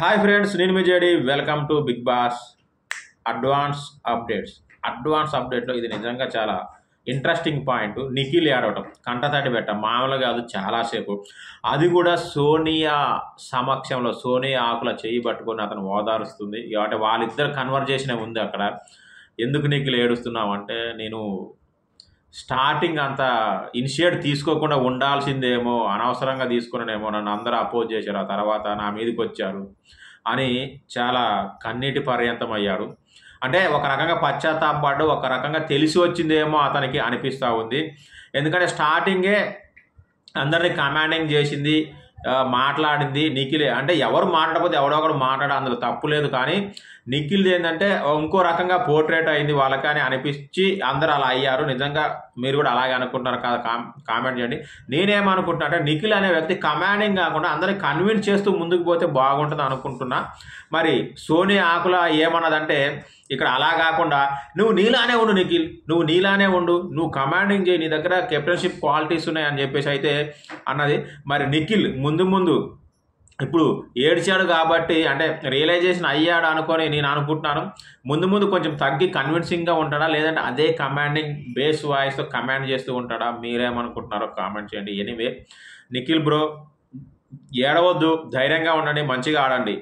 Hi friends, నేను మీ JD. Welcome to Bigg Boss advance updates. Advance అప్డేట్లో ఇది నిజంగా చాలా ఇంట్రెస్టింగ్ పాయింట్. నిఖిల్ ఏడవటం, కంటతడి పెట్ట మామూలుగా కాదు, చాలాసేపు. అది కూడా సోనియా సమక్షంలో. సోనియా ఆకుల చేయి పట్టుకొని అతను ఓదారుస్తుంది. అంటే వాళ్ళిద్దరు కన్వర్జేషన్ ఉంది అక్కడ. ఎందుకు నిఖిల్ ఏడుస్తున్నావు అంటే, నేను స్టార్టింగ్ అంత ఇనిషియేట్ తీసుకోకుండా ఉండాల్సిందేమో, అనవసరంగా తీసుకున్నానేమో, నన్ను అందరూ అపోజ్ చేశారు, ఆ తర్వాత నా మీదకి వచ్చారు అని చాలా కన్నీటి పర్యంతం అయ్యాడు. అంటే ఒక రకంగా పశ్చాత్తాపడ్డు, ఒక రకంగా తెలిసి వచ్చిందేమో అతనికి అనిపిస్తూ ఉంది. ఎందుకంటే స్టార్టింగే అందరినీ కమాండింగ్ చేసింది, మాట్లాడింది నిఖిలే. అంటే ఎవరు మాట్లాడకపోతే ఎవడో ఒకడు మాట్లాడ, అందులో తప్పు లేదు. కానీ నిఖిల్ ఏంటంటే ఇంకో రకంగా పోర్ట్రేట్ అయింది వాళ్ళకి అని అనిపించి అందరూ అలా అయ్యారు. నిజంగా మీరు కూడా అలాగే అనుకుంటున్నారు కదా? కామెంట్ చేయండి. నేనేమనుకుంటున్నా అంటే, నిఖిల్ అనే వ్యక్తి కమాండింగ్ కాకుండా అందరినీ కన్విన్స్ చేస్తూ ముందుకు పోతే బాగుంటుంది అనుకుంటున్నా. మరి సోనియా ఆకుల ఏమన్నదంటే, ఇక్కడ అలా కాకుండా నువ్వు నీలానే ఉండు నిఖిల్, నువ్వు నీలానే ఉండు, నువ్వు కమాండింగ్ చేయి, నీ దగ్గర కెప్టెన్షిప్ క్వాలిటీస్ ఉన్నాయని చెప్పేసి అయితే అన్నది. మరి నిఖిల్ ముందు ఇప్పుడు ఏడ్చాడు కాబట్టి, అంటే రియలైజేషన్ అయ్యాడు అనుకొని నేను అనుకుంటున్నాను. ముందు కొంచెం తగ్గి కన్విన్సింగ్గా ఉంటాడా, లేదంటే అదే కమాండింగ్ బేస్ వాయిస్తో కమాండ్ చేస్తూ ఉంటాడా? మీరేమనుకుంటున్నారో కామెంట్ చేయండి. ఎనీవే, నిఖిల్ బ్రో ఏడవద్దు, ధైర్యంగా ఉండండి, మంచిగా ఆడండి.